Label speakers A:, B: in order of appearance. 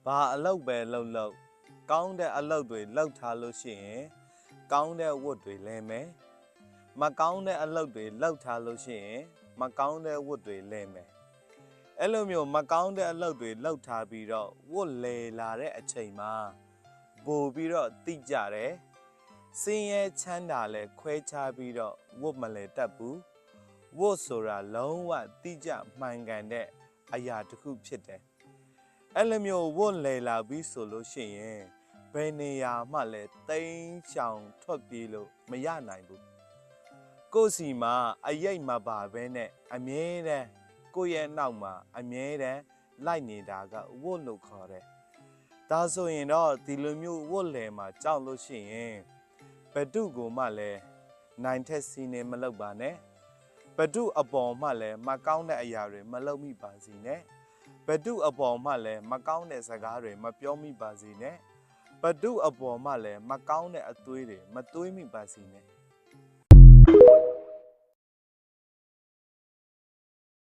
A: ဘာအလုပ်ပဲလုပ်ကောင်းတဲ့အလုပ်တွေလုပ်ထားလို့ရှိရင်ကောင်းတဲ့ဝတ်တွေလဲမယ်မကောင်းတဲ့အလုပ်တွေလုပ်ထားလို့ရှိရင်မကောင်းတဲ့ဝတ်တွေလဲမယ်အဲ့လိုမျိုးမကောင်းတဲ့အလုပ်တွေလုပ်ထားပြီးတော့ဝတ်လဲလာတဲ့အချိန်မှာပို့ပြီးတော့တိကြတယ်စင်းရဲချမ်းသာလဲခွဲခြားပြီးတော့ဝတ်မလဲတတ်ဘူးဝတ်ဆိုတာလုံးဝတိကျမှန်ကန်တဲ့အရာတစ်ခုဖြစ်တယ်အဲ့လိုမျိုးဝတ်လဲလာပြီးဆိုလို့ရှိရင်ဘယ်နေရာမှလည်းတိမ်းချောင်ထွက်ပြေးလို့မရနိုင်ဘူးကိုယ်စီမှာအရိပ်မပါဘဲနဲ့အမြဲတမ်းကိုယ့်ရဲ့နောက်မှာအမြဲတမ်းလိုက်နေတာကဝတ်လို့ခေါ်တယ်ဒါဆိုရင်တော့ဒီလိုမျိုးဝတ်လဲမှာကြောက်လို့ရှိရင်ဘဒုကိုမှလည်းနိုင်ထက်စီးနေမလုပ်ပါနဲ့ဘဒုအပေါ်မှလည်းမကောင်းတဲ့အရာတွေမလုပ်မိပါစေနဲ့ဘဒုအပေါ်မှလည်းမကောင်းတဲ့စကားတွေမပြောမိပါစေနဲ့ဘဒုအပေါ်မှလည်းမကောင်းတဲ့အသွေးတွေမသွေးမိပါစေနဲ့